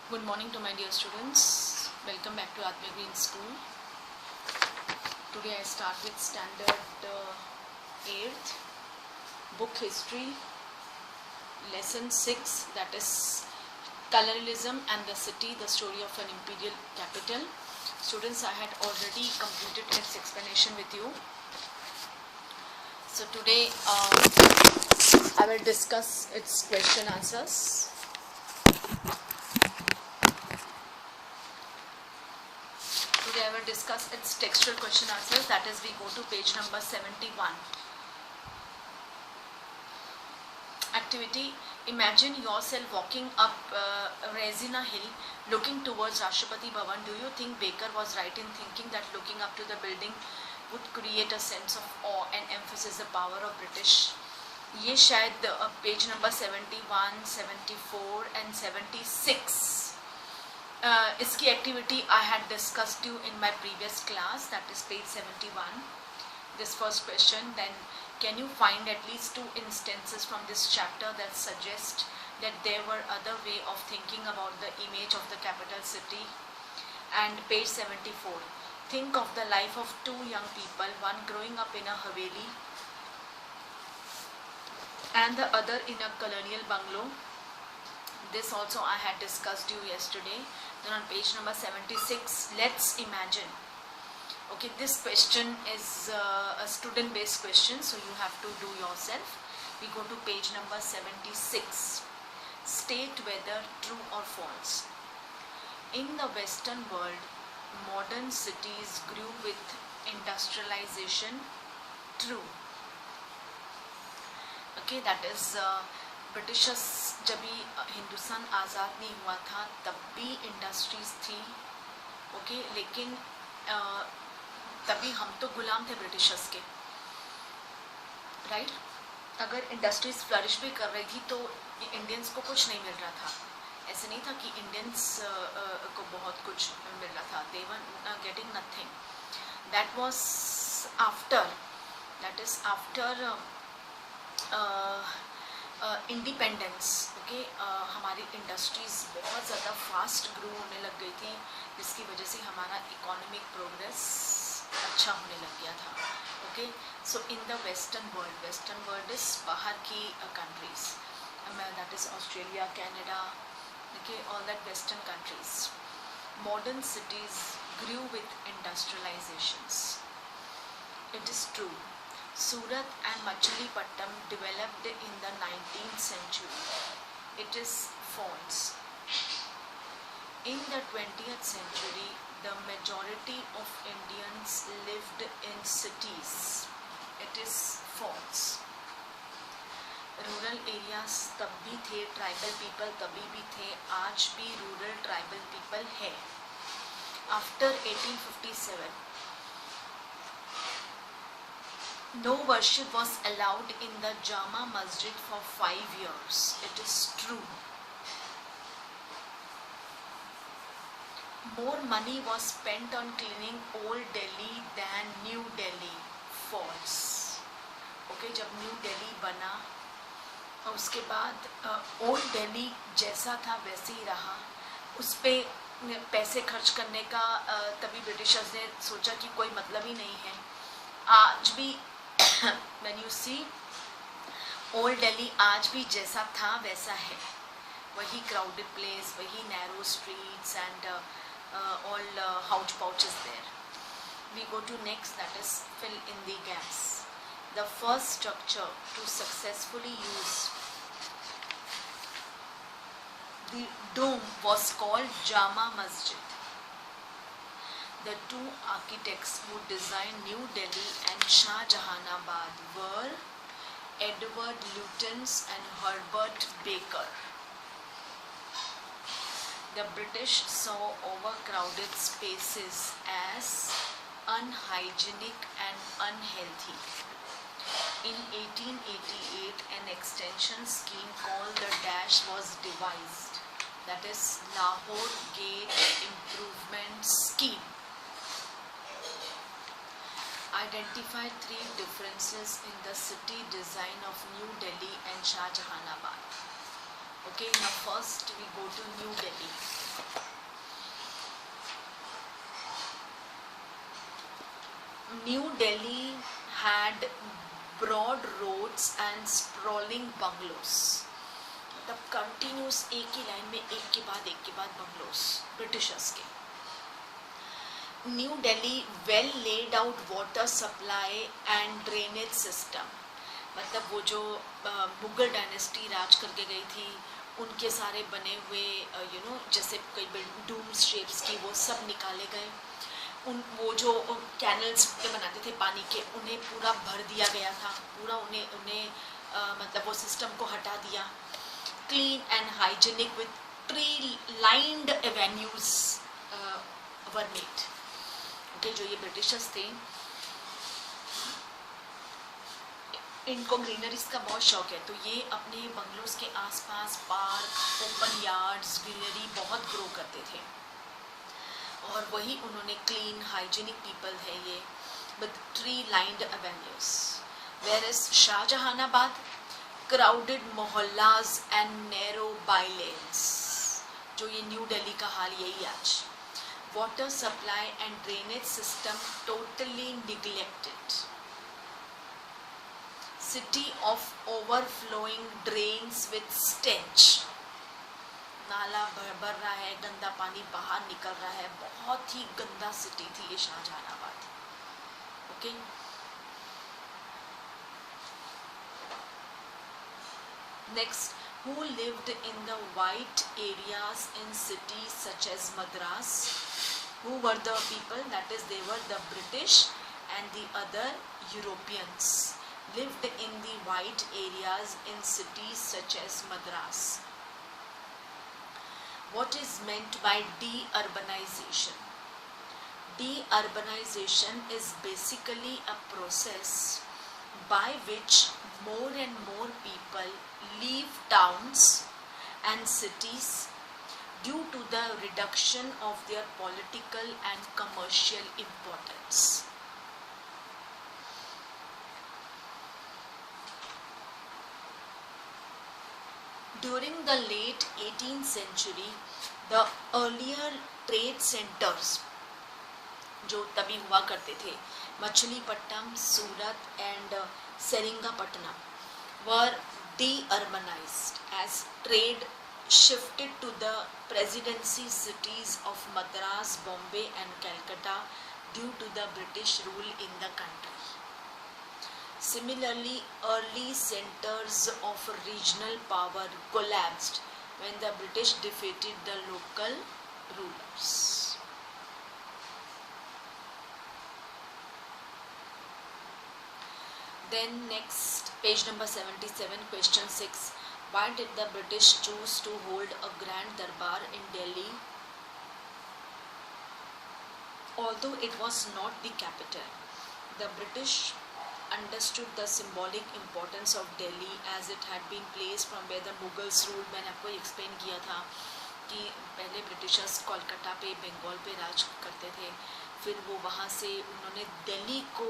Good morning to my dear students. Welcome back to Atma Green School. Today I start with standard 8th, book history, lesson 6, that is colonialism and the city, the story of an imperial capital. Students, I had already completed its explanation with you. So today I will discuss its question answers. Today I will discuss its textual question answers, that is we go to page number 71. Activity: imagine yourself walking up Resina Hill looking towards Rashtrapati Bhavan. Do you think Baker was right in thinking that looking up to the building would create a sense of awe and emphasize the power of British? ये शायद page number 71, 74 and 76 इसकी activity I had discussed you in my previous class, that is page 71. This first question, then can you find at least 2 instances from this chapter that suggest that there were other way of thinking about the image of the capital city? And page 74, think of the life of 2 young people, one growing up in a haveli and the other in a colonial bungalow. This also I had discussed you yesterday. Then on page number 76, let's imagine. Okay, this question is a student based question, so you have to do yourself. We go to page number 76. State whether true or false. In the Western world, modern cities grew with industrialization. True. Okay, that is Britishers जब भी हिंदुस्तान आज़ाद नहीं हुआ था तब भी industries थी. Okay, लेकिन तभी हम तो गुलाम थे ब्रिटिशर्स के, राइट? अगर इंडस्ट्रीज फ्लरिश भी कर रही थी तो इंडियंस को कुछ नहीं मिल रहा था. ऐसे नहीं था कि इंडियंस को बहुत कुछ मिल रहा था. They were getting nothing. That was after, that is after independence. Okay, हमारी इंडस्ट्रीज़ बहुत ज़्यादा फास्ट ग्रो होने लग गई थी, जिसकी वजह से हमारा इकोनॉमिक प्रोग्रेस अच्छा होने लग गया था. Okay, so in the western world is बाहर की countries, that is Australia, Canada, okay, all that western countries. Modern cities grew with industrialisations. It is true. Surat and Machilipatnam developed in the 19th century. It is false. In the 20th century, the majority of Indians lived in cities. It is false. Rural areas तब भी थे, tribal people तभी भी थे, आज भी rural tribal people है. After 1857, no worship was allowed in the Jama Masjid for 5 years. It is true. More money was spent on cleaning Old Delhi than New Delhi. False. Okay, जब New Delhi बना और उसके बाद Old Delhi जैसा था वैसे ही रहा. उस पे पैसे खर्च करने का तभी ब्रिटिशर्स ने सोचा कि कोई मतलब ही नहीं है. आज भी when you see Old Delhi आज भी जैसा था वैसा है. वही crowded place, वही narrow streets and all houch pouches there. We go to next, that is fill in the gaps. The first structure to successfully use the dome was called Jama Masjid. The 2 architects who designed New Delhi and Shah Jahanabad were Edward Lutyens and Herbert Baker. The British saw overcrowded spaces as unhygienic and unhealthy. In 1888, an extension scheme called the Dash was devised, that is Lahore Gate Improvement Scheme. Identify 3 differences in the city design of New Delhi and Shah Jahanabad. Okay, now first we go to New Delhi. New Delhi had broad roads and sprawling bungalows, मतलब continuous एक ही line में एक के बाद bungalows Britishers के। New Delhi well laid out water supply and drainage system, मतलब वो जो मुगल डायनेस्टी राज करके गई थी उनके सारे बने हुए जैसे कई डूम शेप्स की वो सब निकाले गए। वो जो कैनल्स बनाते थे पानी के उन्हें पूरा भर दिया गया था, पूरा उन्हें मतलब वो सिस्टम को हटा दिया। Clean and hygienic with tree lined avenues were made. Okay, जो ये ब्रिटिशर्स थे इनको ग्रीनरीज का बहुत शौक है, तो ये अपने बंगलोज के आसपास पार्क, ओपन यार्ड्स, ग्रीनरी बहुत ग्रो करते थे। और वही उन्होंने क्लीन हाइजीनिक पीपल है ये with tree lined avenues. Whereas Shahjahanabad crowded mohallas and narrow bylanes, जो ये न्यू दिल्ली का हाल यही आज। Water supply and drainage system totally neglected. City of overflowing drains with stench, नाला भर रहा है, गंदा पानी बाहर निकल रहा है, बहुत ही गंदा सिटी थी ये Shahjahanabad. Okay, next, who lived in the white areas in cities such as Madras? Who were the people? That is, they were the British and the other Europeans lived in the white areas in cities such as Madras. What is meant by de-urbanization? De-urbanization is basically a process by which more and more people leave towns and cities due to the reduction of their political and commercial importance. During the late 18th century, the earlier trade centers जो तभी हुआ करते थे, मछलीपट्टनम, सूरत and Seringapatam, were de-urbanized as trade shifted to the presidency cities of Madras, Bombay and Calcutta due to the British rule in the country. Similarly, early centers of regional power collapsed when the British defeated the local rulers. Then next, page number 77, question 6. Why did the British choose to hold a grand darbar in Delhi? Although it was not the capital, the British understood the symbolic importance of Delhi as it had been placed from where the Mughals ruled. मैंने आपको explain किया था कि पहले Britishers Kolkata पे, बंगाल पे राज करते थे, फिर वो वहाँ से उन्होंने दिल्ली को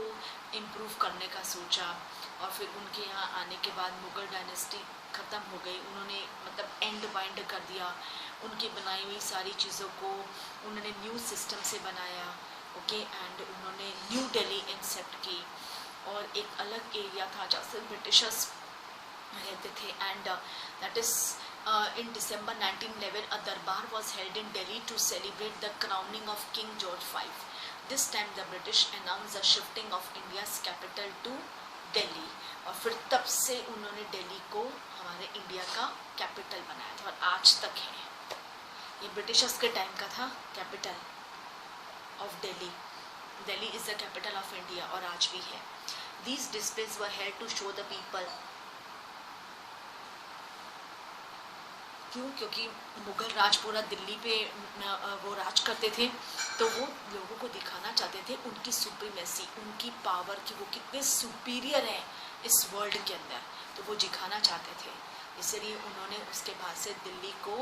इम्प्रूव करने का सोचा, और फिर उनके यहाँ आने के बाद मुग़ल डायनेस्टी ख़त्म हो गई, उन्होंने मतलब एंड वाइंड कर दिया उनकी बनाई हुई सारी चीज़ों को, उन्होंने न्यू सिस्टम से बनाया। ओके, एंड उन्होंने न्यू दिल्ली इंसेप्ट की, और एक अलग एरिया था जहाँ से ब्रिटिशर्स रहते थे। And that is in December 1911 a darbar was held in Delhi to celebrate the crowning of King George V. This time the British announced the shifting of India's capital to Delhi, और फिर तब से उन्होंने दिल्ली को हमारे India का capital बनाया था और आज तक है। ये ब्रिटिशर्स के टाइम का था capital of Delhi. Delhi is the capital of India और आज भी है। These displays were held to show the people. क्यों? क्योंकि मुगल राज पूरा दिल्ली पे वो राज करते थे, तो वो लोगों को दिखाना चाहते थे उनकी सुप्रीमेसी, उनकी पावर, कि वो कितने सुपीरियर हैं इस वर्ल्ड के अंदर, तो वो दिखाना चाहते थे। इसलिए उन्होंने उसके बाद से दिल्ली को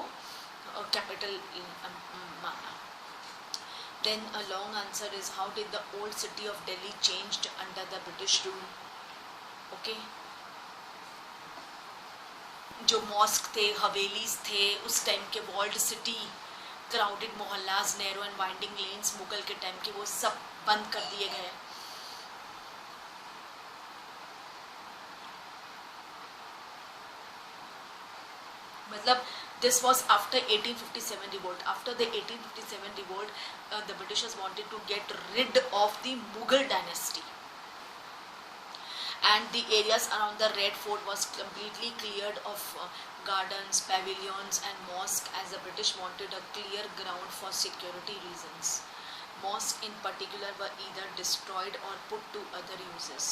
कैपिटल माना। Then a long answer is, how did the old city of Delhi changed under the British rule? Okay, जो मॉस्क थे, हवेलीज थे, उस टाइम के walled city, crowded mohallas, narrow and winding lanes Mughal के टाइम के, वो सब बंद कर दिए गए। मतलब this was after 1857 revolt. After the 1857 revolt, the Britishers wanted to get rid of the Mughal dynasty, and the areas around the Red Fort was completely cleared of gardens, pavilions and mosques, as the British wanted a clear ground for security reasons. Mosques in particular were either destroyed or put to other uses.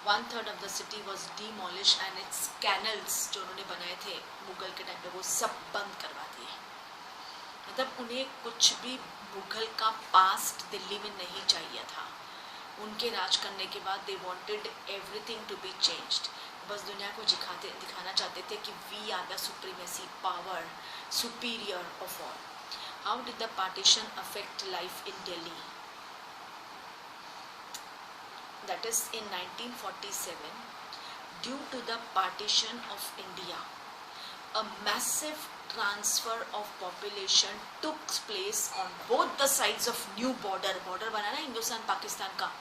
1/3 of the city was demolished and its canals जो उन्होंने बनाए थे मुगल के time पे वो सब बंद करवा दिए. मतलब उन्हें कुछ भी मुगल का पास्ट दिल्ली में नहीं चाहिए था. उनके राज करने के बाद they wanted everything to be changed. बस दुनिया को दिखाना चाहते थे कि we are the supremacy power, superior of all. How did the partition affect life in Delhi? That is in 1947, due to the partition of India, a massive transfer of population took place on both the sides of new border बना ना हिंदुस्तान पाकिस्तान का,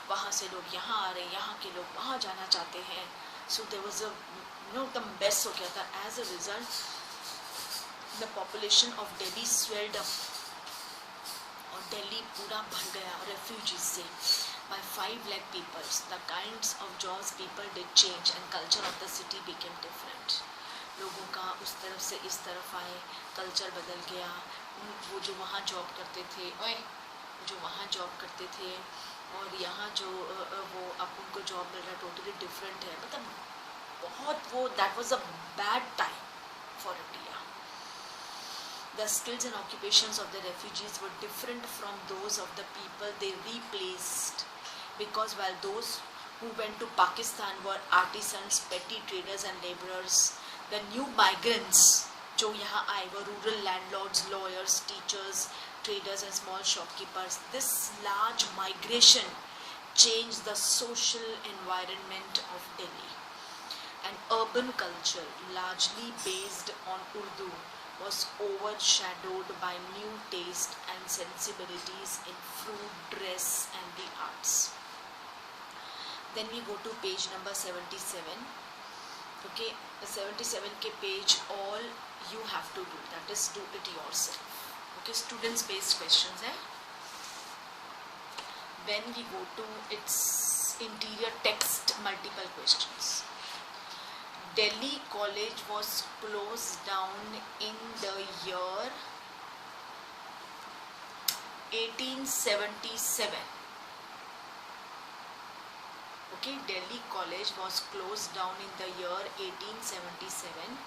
वहाँ से लोग यहाँ आ रहे हैं, यहाँ के लोग वहाँ जाना चाहते हैं. So there was a the mess हो गया था. As a result, the population of Delhi swelled up और दिल्ली पूरा भर गया refugees से by 5 lakh people. The kinds of jobs people did change and culture of the city became different. लोगों का उस तरफ से इस तरफ आए, कल्चर बदल गया. वो जो वहाँ जॉब करते थे, जो वहाँ जॉब करते थे और यहाँ जो वो अब उनको जॉब मिल रहा है टोटली डिफरेंट है. मतलब बहुत वो that was a bad time for India. The skills and occupations of the refugees were different from those of the people they replaced, because while those who went to Pakistan were artisans, petty traders and laborers, the new migrants जो यहाँ आए were rural landlords, lawyers, teachers, traders and small shopkeepers. This large migration changed the social environment of Delhi. An urban culture largely based on Urdu was overshadowed by new taste and sensibilities in food, dress and the arts. Then we go to page number 77. Okay, the 77 ke page, all you have to do, that is do it yourself. Okay, students based questions hai. When we go to its interior text, multiple questions. Delhi College was closed down in the year 1877. Okay, Delhi College was closed down in the year 1877.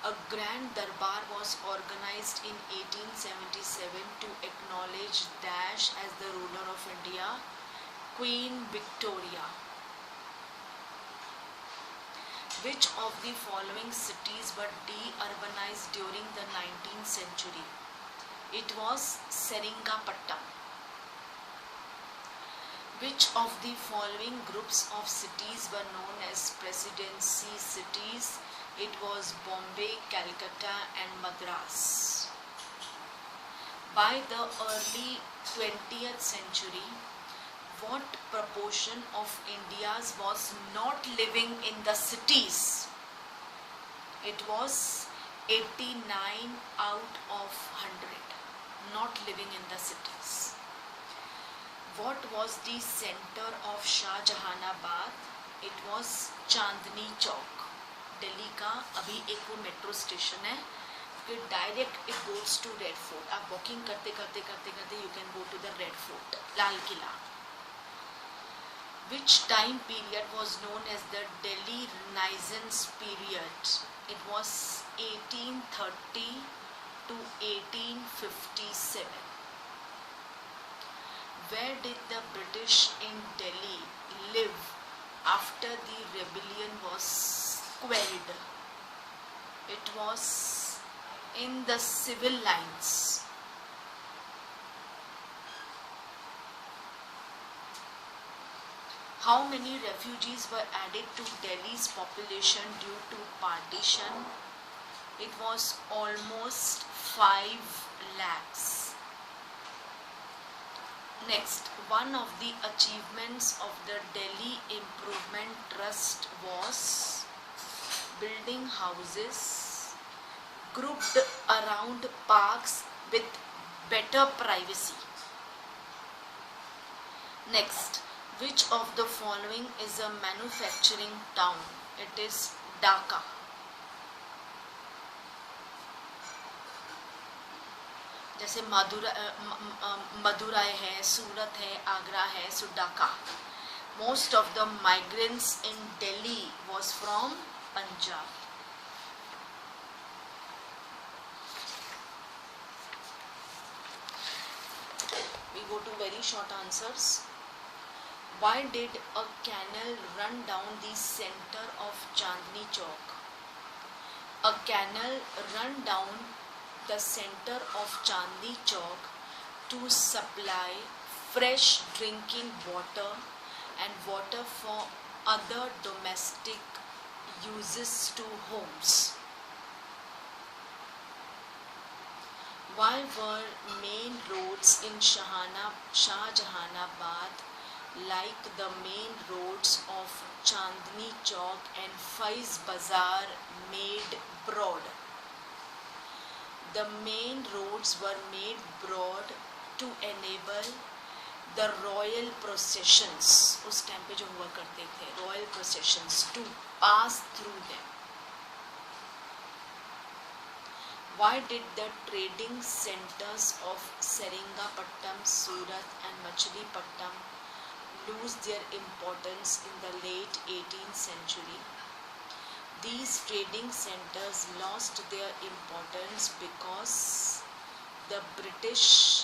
A grand darbar was organized in 1877 to acknowledge Dash as the ruler of India, Queen Victoria. Which of the following cities were de-urbanized during the 19th century? It was Seringapatam. Which of the following groups of cities were known as presidency cities? It was Bombay, Calcutta and Madras. By the early 20th century, what proportion of Indians was not living in the cities? It was 89 out of 100 not living in the cities. What was the center of Shahjahanabad? It was Chandni Chowk. Delhi का अभी एक वो metro station है, फिर direct it goes to Red Fort. आप walking करते करते करते करते you can go to the Red Fort, Lal Qila. Which time period was known as the Delhi Renaissance period? It was 1830 to 1857. Where did the British in Delhi live after the rebellion was quelled? It was in the civil lines. How many refugees were added to Delhi's population due to partition? It was almost 5 lakhs. Next, one of the achievements of the Delhi Improvement Trust was building houses grouped around parks with better privacy. Next, which of the following is a manufacturing town? It is Dhaka. जैसे मदुराई है, सूरत है, आगरा है, सो Dhaka. Most of the migrants in Delhi was from Punjab. We go to very short answers. Why did a canal run down the center of Chandni Chowk? A canal run down the center of Chandni Chowk to supply fresh drinking water and water for other domestic uses to homes. Why were main roads in Shahjahanabad like the main roads of Chandni Chowk and Faiz Bazaar made broad? The main roads were made broad to enable the royal processions, उस time पे जो हुआ करते थे royal processions, to pass through them. Why did the trading centers of Seringapatam, Surat and Machilipatnam lose their importance in the late 18th century? These trading centers lost their importance because the British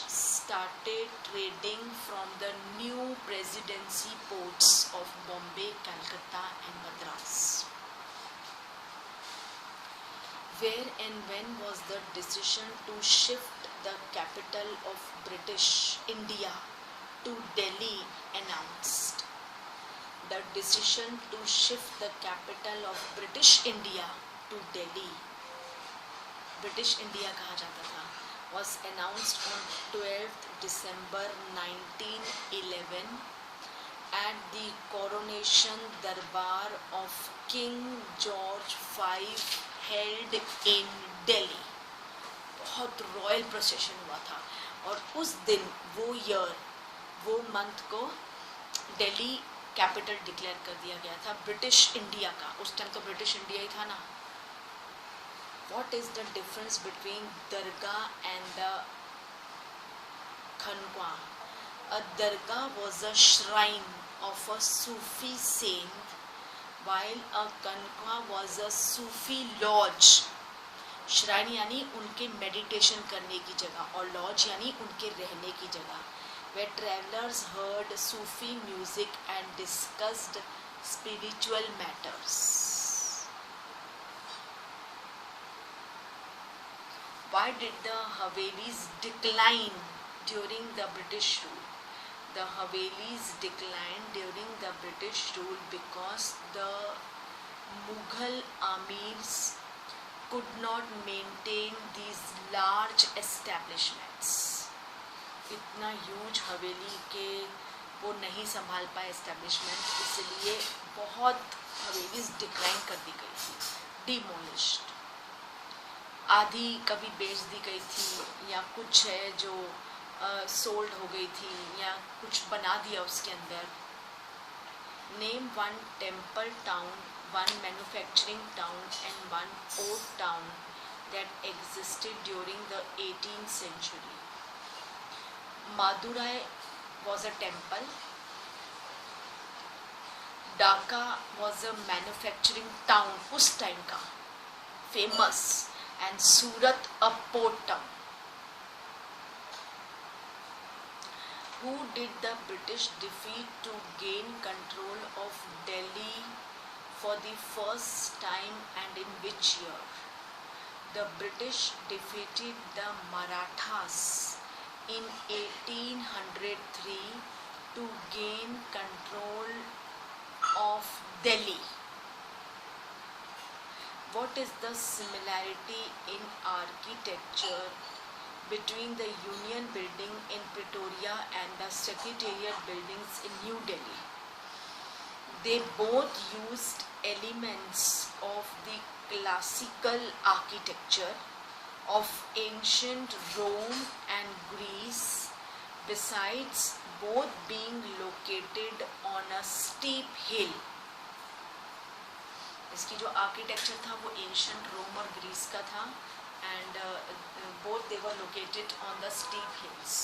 started trading from the new presidency ports of Bombay, Calcutta and Madras. Where and when was the decision to shift the capital of British India to Delhi announced? The decision to shift the capital of British India to Delhi, British India कहा जाता था, was announced on 12th December 1911 at the coronation darbar of King George V held in Delhi. बहुत royal procession हुआ था और उस दिन वो मंथ को दिल्ली कैपिटल डिक्लेयर कर दिया गया था ब्रिटिश इंडिया का. उस टाइम तो ब्रिटिश इंडिया ही था ना. What is the difference between dargah and the khanqah? A dargah was a shrine of a Sufi saint, while a khanqah was a Sufi lodge. Shrine यानी उनके meditation करने की जगह और लॉज यानी उनके रहने की जगह. Where travelers heard Sufi music and discussed spiritual matters. Why did the Havelis decline during the British rule? The Havelis declined during the British rule because the Mughal amirs could not maintain these large establishments. इतना huge हवेली के वो नहीं संभाल पाए establishment, इसलिए बहुत havelis decline कर दी गई थी, डिमोलिश्ड. आधी कभी बेच दी गई थी या कुछ है जो सोल्ड हो गई थी या कुछ बना दिया उसके अंदर. Name one temple town, one manufacturing town and one port town that existed during the 18th century. Madurai was a temple, Dhaka was a manufacturing town उस टाइम का famous, and Surat a port town. Who did the British defeat to gain control of Delhi for the first time and in which year? The British defeated the Marathas in 1803 to gain control of Delhi. What is the similarity in architecture between the Union Building in Pretoria and the Secretariat buildings in New Delhi? They both used elements of the classical architecture of ancient Rome and Greece, besides both being located on a steep hill. इसकी जो architecture था वो ancient रोम और Greece का था, and both they were located on the steep hills.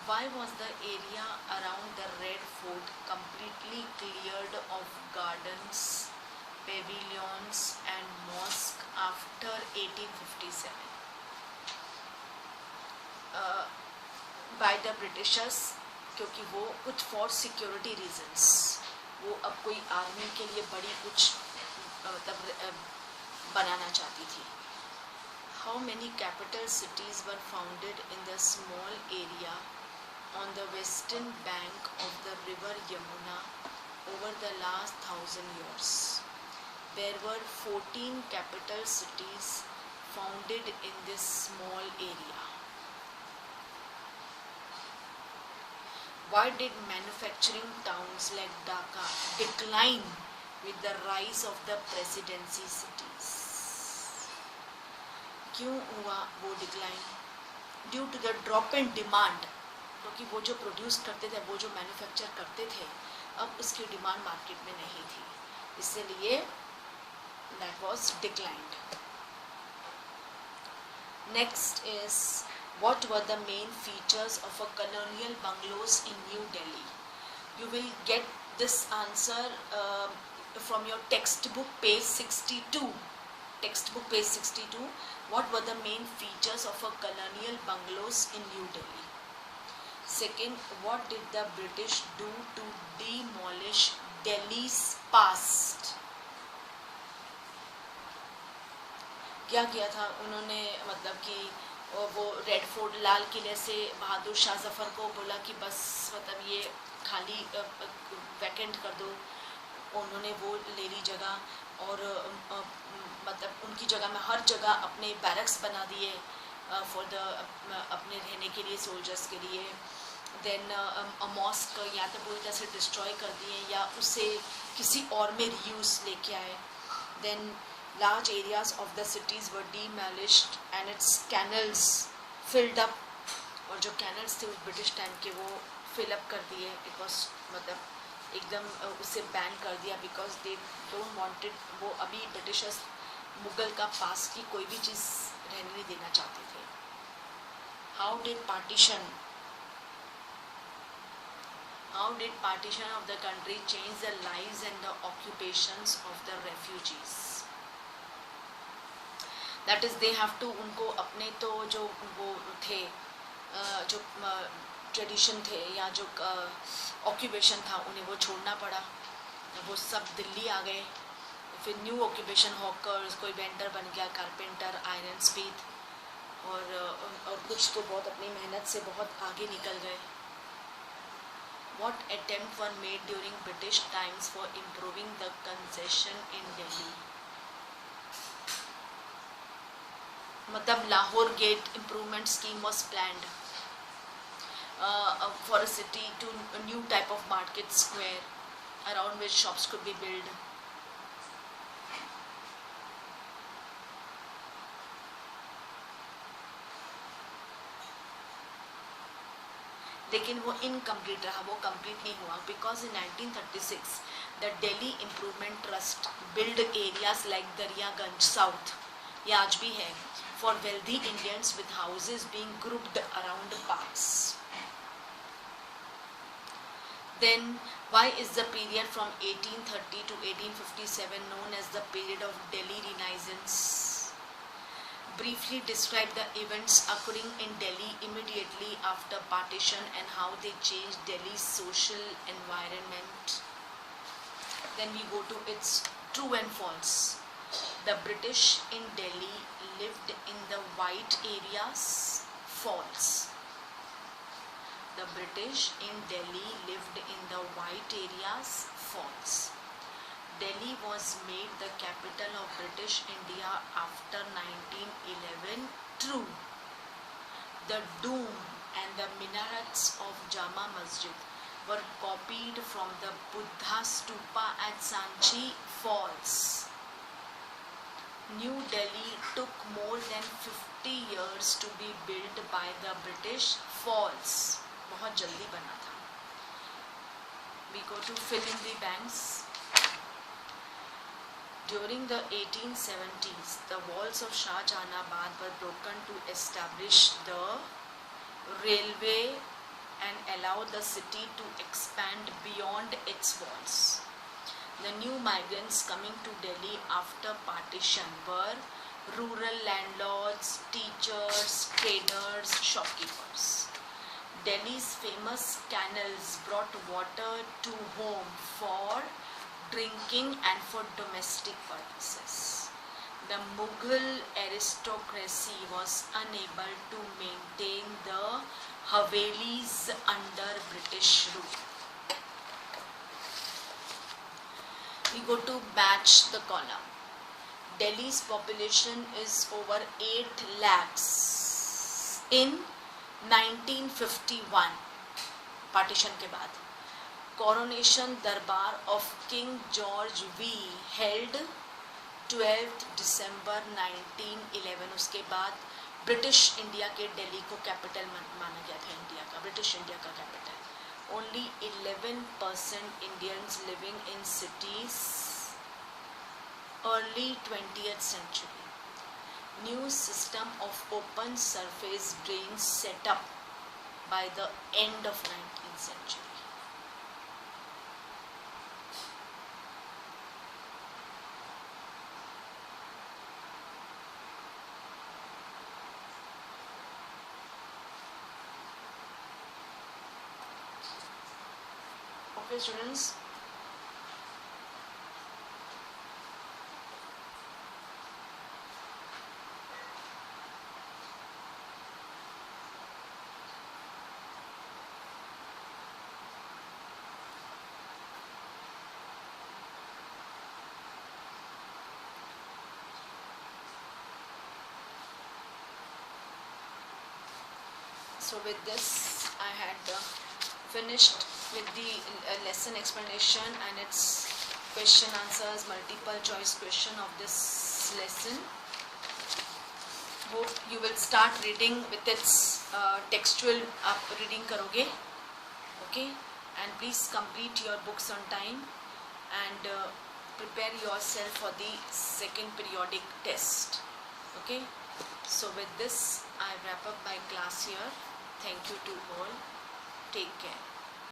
Why was the area around the Red Fort completely cleared of gardens, pavilions and mosque after 1857 by the Britishers? क्योंकि वो कुछ for security reasons, वो अब कोई army के लिए बड़ी कुछ मतलब बनाना चाहती थी. How many capital cities were founded in the small area on the western bank of the river Yamuna over the last 1,000 years? There were 14 capital cities founded in this small area. Why did manufacturing towns like Dhaka decline with the rise of the presidency cities? क्यों हुआ वो decline? Due to the drop in demand, क्योंकि वो जो produce करते थे, वो जो मैन्युफैक्चर करते थे, अब उसकी डिमांड मार्केट में नहीं थी, इसलिए that was declined. Next is what were the main features of a colonial bungalows in new Delhi? You will get this answer from your text book page 62. Text book page 62. What were the main features of a colonial bungalows in New Delhi? Second, what did the British do to demolish Delhi's past? क्या किया था उन्होंने? मतलब कि वो red Fort, लाल किले से बहादुर शाह जफर को बोला कि बस मतलब ये खाली वैकेंट कर दो. उन्होंने वो ले ली जगह, और मतलब उनकी जगह में हर जगह अपने बैरक्स बना दिए फॉर द अपने रहने के लिए, सोल्जर्स के लिए. देन मॉस्क या तो पूरी तरह से डिस्ट्रॉय कर दिए या उसे किसी और में रीयूज लेके आए. Then large areas of the cities were demolished and its canals filled up, और जो कैनल्स थे उस ब्रिटिश टाइम के वो फिल अप कर दिए. इट वॉज मतलब एकदम उसे बैन कर दिया, बिकॉज दे डोंट वांटेड, वो अभी ब्रिटिशर्स मुगल का पास की कोई भी चीज़ रहने नहीं देना चाहते थे. How did partition of the country change the lives and the occupations of the refugees? That is, they have to, उनको अपने तो जो वो थे जो ट्रेडिशन थे या जो ऑक्यूपेशन था उन्हें वो छोड़ना पड़ा. वो सब दिल्ली आ गए. फिर न्यू ऑक्यूपेशन, हॉकर्स, कोई वेंडर बन गया, कारपेंटर, आयरन स्मिथ, और कुछ तो बहुत अपनी मेहनत से बहुत आगे निकल गए. What attempt were made during British times for improving the concession in Delhi? मतलब Lahore Gate improvement scheme was planned for a city to a new type of market square around which shops could be built. लेकिन वो incomplete रहा, वो complete नहीं हुआ, because in 1936 the Delhi improvement trust build areas like Daryaganj south, ये आज भी है, for wealthy Indians with houses being grouped around parks. Then why is the period from 1830 to 1857 known as the period of Delhi Renaissance? Briefly describe the events occurring in Delhi immediately after partition and how they changed Delhi's social environment. Then we go to its true and false. The British in Delhi lived in the white areas. False. The British in Delhi lived in the white areas. False. Delhi was made the capital of British India after 1911. True. The dome and the minarets of Jama Masjid were copied from the Buddha stupa at Sanchi. False. New Delhi took more than 50 years to be built by the British. False. बहुत जल्दी बना था. We go to fill in the blanks. During the 1870s, the walls of Shahjahanabad were broken to establish the railway and allow the city to expand beyond its walls. The new migrants coming to Delhi after partition were rural landlords, teachers, traders, shopkeepers. Delhi's famous canals brought water to home for drinking and for domestic purposes. The Mughal aristocracy was unable to maintain the Havelis under British rule. We go to match the column. Delhi's population is over 8 lakhs in 1951. Partition के बाद Coronation Darbar of King George V held 12th December 1911. उसके बाद British India के दिल्ली को capital माना गया था India का, ब्रिटिश इंडिया का capital. Only 11% Indians living in cities. Early 20th century. New system of open surface drains set up by the end of 19th century. Okay, students. So with this I had finished with the lesson explanation and its question answers, multiple choice question of this lesson. Hope you will start reading with its textual. आप reading करोगे, okay? And please complete your books on time and prepare yourself for the second periodic test, okay? So with this I wrap up my class here. Thank you to all. Take care.